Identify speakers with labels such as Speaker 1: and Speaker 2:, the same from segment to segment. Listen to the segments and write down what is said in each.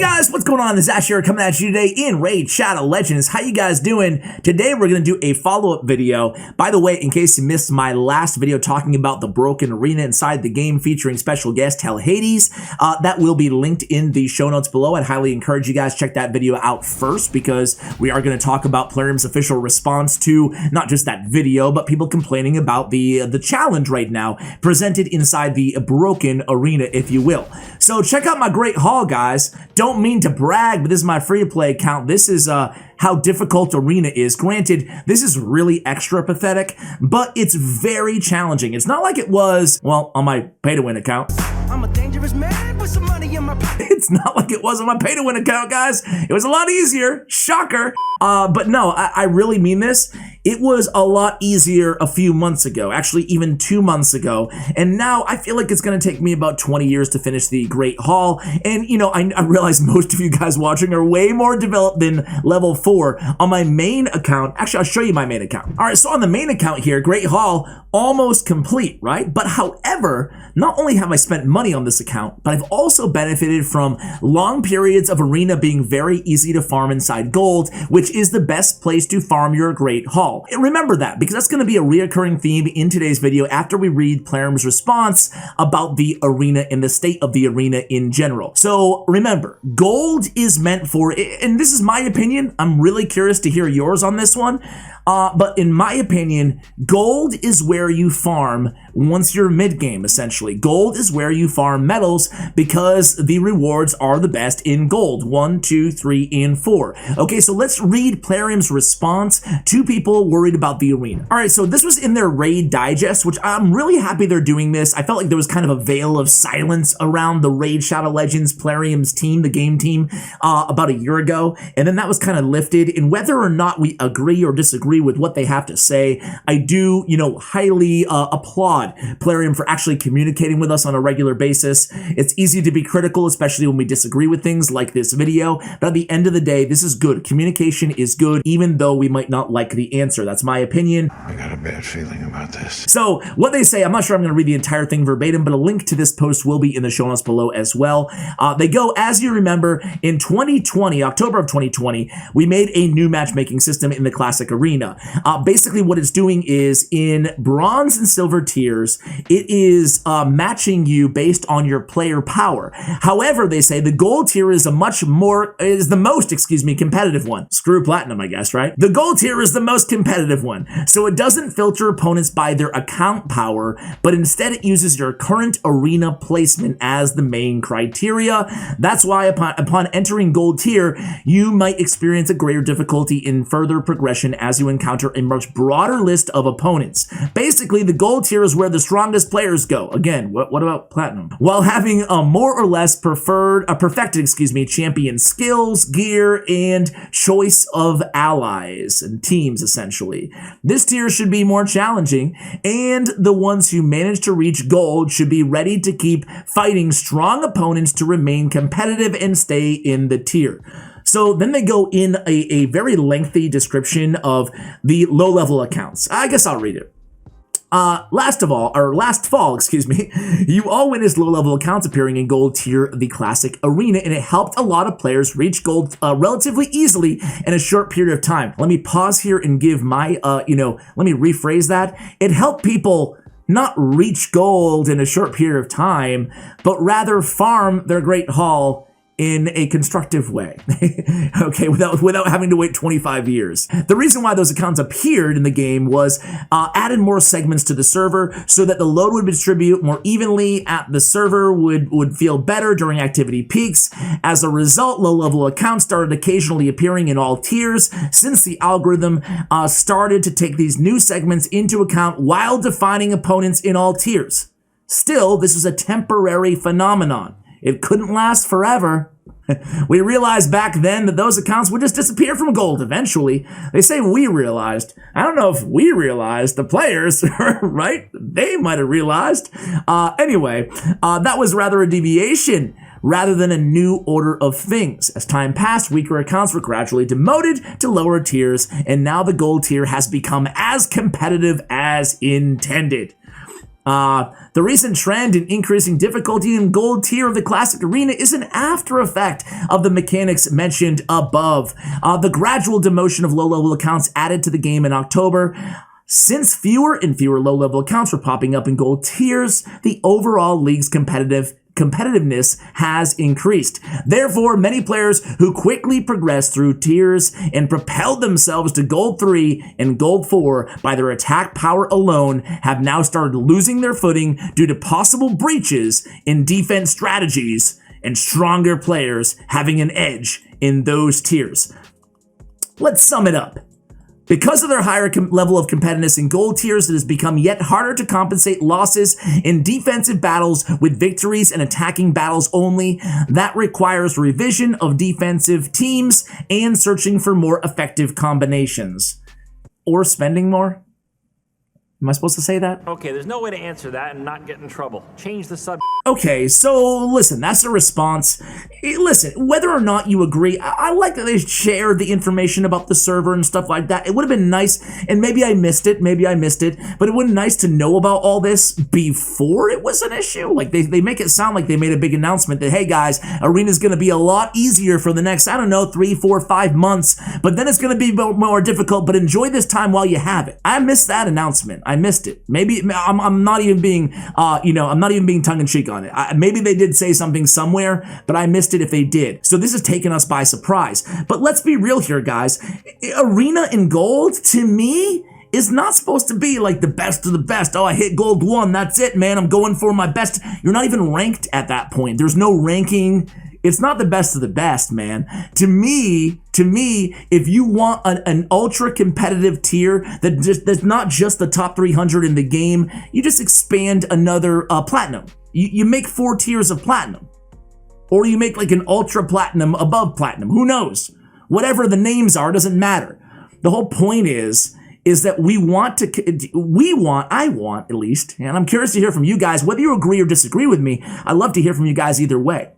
Speaker 1: Guys, what's going on? This is Ash here coming at you today in Raid Shadow Legends. How you guys doing? Today we're going to do a follow-up video. By the way, in case you missed my last video talking about the broken arena inside the game featuring special guest HellHades, that will be linked in the show notes below. I'd highly encourage you guys check that video out first because we are going to talk about Plarium's official response to not just that video, but people complaining about the challenge right now presented inside the broken arena, if you will. So check out my great haul, guys. Don't mean to brag, but this is my free-to-play account. This is how difficult Arena is. Granted, this is really extra pathetic, but it's very challenging. It's not like it was, well, on my pay-to-win account. I'm a dangerous man with some money in my pocket. It's not like it was on my pay-to-win account, guys. It was a lot easier. Shocker. But no, I really mean this. It was a lot easier a few months ago, actually even 2 months ago, and now I feel like it's going to take me about 20 years to finish the Great Haul, and you know, I realize most of you guys watching are way more developed than level 4 on my main account. Actually, I'll show you my main account. All right, so on the main account here, Great Haul, almost complete, right? But however, not only have I spent money on this account, but I've also benefited from long periods of Arena being very easy to farm inside gold, which is the best place to farm your Great Haul. And remember that, because that's going to be a reoccurring theme in today's video after we read Plarium's response about the arena and the state of the arena in general. So remember, gold is meant for, and this is my opinion, I'm really curious to hear yours on this one, but in my opinion, gold is where you farm once you're mid-game, essentially. Gold is where you farm medals because the rewards are the best in gold. 1, 2, 3, and 4. Okay, so let's read Plarium's response to people worried about the arena. All right, so this was in their Raid Digest, which I'm really happy they're doing this. I felt like there was kind of a veil of silence around the Raid Shadow Legends Plarium's team, the game team, about a year ago, and then that was kind of lifted. And whether or not we agree or disagree with what they have to say, I do, you know, highly applaud Plarium for actually communicating with us on a regular basis. It's easy to be critical, especially when we disagree with things like this video, but at the end of the day, this is good. Communication is good, even though we might not like the answer. That's my opinion.
Speaker 2: I got a bad feeling about this.
Speaker 1: So what they say, I'm not sure I'm going to read the entire thing verbatim, but a link to this post will be in the show notes below as well. They go, as you remember, in 2020, October of 2020, we made a new matchmaking system in the Classic Arena. Basically what it's doing is in bronze and silver tiers, it is matching you based on your player power. However, they say the gold tier is the most competitive one. Screw platinum, I guess, right? The gold tier is the most competitive one. So it doesn't filter opponents by their account power, but instead it uses your current arena placement as the main criteria. That's why upon entering gold tier, you might experience a greater difficulty in further progression as you encounter a much broader list of opponents. Basically, the gold tier is where the strongest players go. Again, what about platinum? While having a more or less perfected champion skills, gear, and choice of allies and teams, essentially. This tier should be more challenging, and the ones who manage to reach gold should be ready to keep fighting strong opponents to remain competitive and stay in the tier. So then they go in a very lengthy description of the low-level accounts. I guess I'll read it. Last fall, you all witnessed low-level accounts appearing in gold tier, the Classic Arena, and it helped a lot of players reach gold relatively easily in a short period of time. Let me pause here and give my, let me rephrase that. It helped people not reach gold in a short period of time, but rather farm their Great Haul in a constructive way, okay, without having to wait 25 years. The reason why those accounts appeared in the game was added more segments to the server so that the load would distribute more evenly at the server, would feel better during activity peaks. As a result, low-level accounts started occasionally appearing in all tiers since the algorithm started to take these new segments into account while defining opponents in all tiers. Still, this was a temporary phenomenon. It couldn't last forever. We realized back then that those accounts would just disappear from gold eventually. They say we realized. I don't know if we realized. The players, right? They might have realized. Anyway, that was rather a deviation rather than a new order of things. As time passed, weaker accounts were gradually demoted to lower tiers, and now the gold tier has become as competitive as intended. The recent trend in increasing difficulty in gold tier of the classic arena is an after effect of the mechanics mentioned above. The gradual demotion of low-level accounts added to the game in October. Since fewer and fewer low-level accounts were popping up in gold tiers, the overall league's competitiveness has increased. Therefore, many players who quickly progressed through tiers and propelled themselves to gold 3 and gold 4 by their attack power alone have now started losing their footing due to possible breaches in defense strategies and stronger players having an edge in those tiers. Let's sum it up. Because of their higher level of competitiveness in gold tiers, it has become yet harder to compensate losses in defensive battles with victories and attacking battles only. That requires revision of defensive teams and searching for more effective combinations. Or spending more? Am I supposed to say that?
Speaker 3: Okay, there's no way to answer that and not get in trouble. Change the subject.
Speaker 1: Okay, so listen, that's the response. Listen, whether or not you agree, I like that they shared the information about the server and stuff like that. It would have been nice, and maybe I missed it, but it would have been nice to know about all this before it was an issue. Like, they make it sound like they made a big announcement that, hey guys, Arena's gonna be a lot easier for the next, I don't know, 3, 4, 5 months, but then it's gonna be more difficult, but enjoy this time while you have it. I missed that announcement. I missed it. Maybe I'm not even being, I'm not even being tongue-in-cheek on it. Maybe they did say something somewhere, but I missed it if they did. So this has taken us by surprise. But let's be real here, guys. Arena in gold, to me, is not supposed to be like the best of the best. Oh, I hit gold 1. That's it, man. I'm going for my best. You're not even ranked at that point. There's no ranking. It's not the best of the best, man. To me, if you want an ultra competitive tier that's not just the top 300 in the game, you just expand another platinum. You make 4 tiers of platinum, or you make like an ultra platinum above platinum. Who knows? Whatever the names are, doesn't matter. The whole point is that I want at least, and I'm curious to hear from you guys, whether you agree or disagree with me. I love to hear from you guys either way.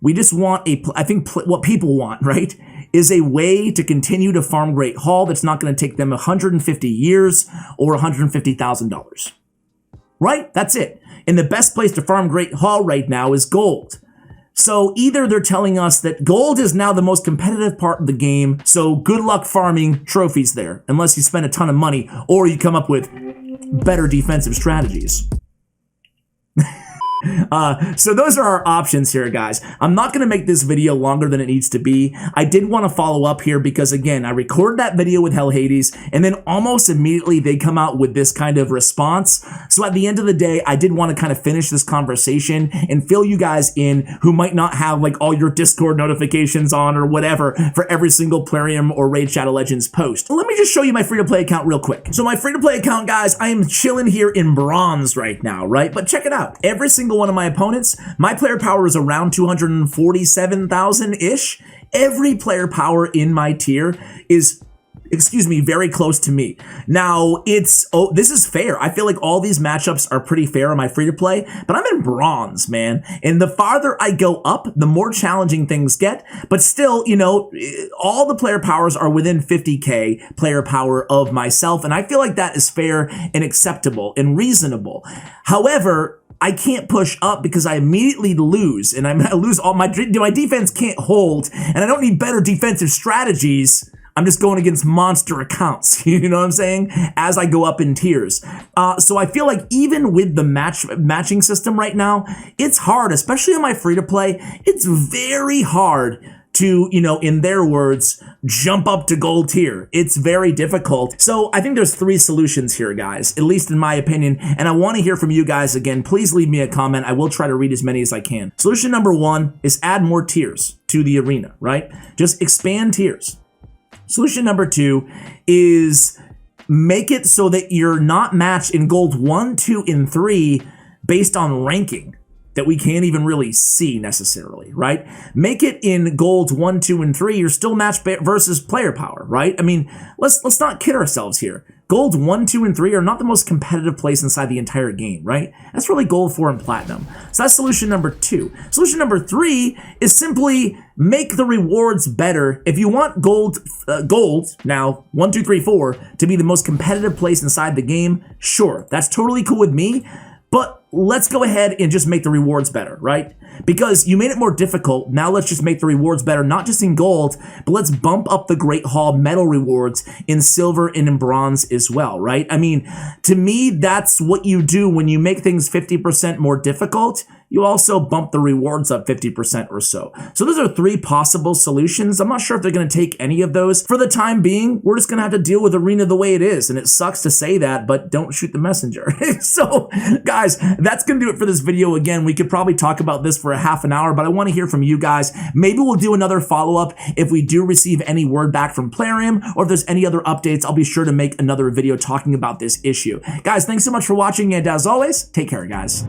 Speaker 1: We just want I think what people want, right, is a way to continue to farm Great Hall that's not going to take them 150 years or $150,000. Right? That's it. And the best place to farm Great Hall right now is gold. So either they're telling us that gold is now the most competitive part of the game, so good luck farming trophies there, unless you spend a ton of money, or you come up with better defensive strategies. So those are our options here, guys. I'm not going to make this video longer than it needs to be. I did want to follow up here because, again, I recorded that video with HellHades, and then almost immediately they come out with this kind of response. So at the end of the day, I did want to kind of finish this conversation and fill you guys in who might not have like all your Discord notifications on or whatever for every single Plarium or Raid Shadow Legends post. Let me just show you my free-to-play account real quick. So my free-to-play account, guys, I am chilling here in bronze right now, right? But check it out. Every single one of my opponents, my player power is around 247,000-ish. Every player power in my tier is, very close to me. Now, this is fair. I feel like all these matchups are pretty fair on my free-to-play, but I'm in bronze, man. And the farther I go up, the more challenging things get. But still, all the player powers are within 50K player power of myself, and I feel like that is fair and acceptable and reasonable. However, I can't push up because I immediately lose, and I lose all my defense can't hold, and I don't need better defensive strategies. I'm just going against monster accounts, you know what I'm saying, as I go up in tiers. So I feel like even with the matching system right now, it's hard, especially on my free-to-play. It's very hard to, in their words, jump up to gold tier. It's very difficult. So I think there's 3 solutions here, guys, at least in my opinion, and I want to hear from you guys again. Please leave me a comment. I will try to read as many as I can. Solution number 1 is add more tiers to the arena, right? Just expand tiers. Solution number 2 is make it so that you're not matched in gold 1, 2, and 3 based on ranking. that we can't even really see necessarily, right? Make it in golds 1, 2, and 3. You're still match versus player power, right? I mean, let's not kid ourselves here. Gold 1, 2, and 3 are not the most competitive place inside the entire game, right? That's really gold 4 and platinum. So that's solution number 2. Solution number 3 is simply make the rewards better. If you want gold now 1, 2, 3, 4 to be the most competitive place inside the game, sure, that's totally cool with me. But let's go ahead and just make the rewards better, right? Because you made it more difficult. Now let's just make the rewards better, not just in gold, but let's bump up the Great Hall medal rewards in silver and in bronze as well, right? I mean, to me, that's what you do when you make things 50% more difficult. You also bump the rewards up 50% or so. So those are 3 possible solutions. I'm not sure if they're going to take any of those. For the time being, we're just going to have to deal with Arena the way it is. And it sucks to say that, but don't shoot the messenger. So guys, that's going to do it for this video. Again, we could probably talk about this for a half an hour, but I want to hear from you guys. Maybe we'll do another follow-up if we do receive any word back from Plarium, or if there's any other updates, I'll be sure to make another video talking about this issue. Guys, thanks so much for watching, and as always, take care, guys.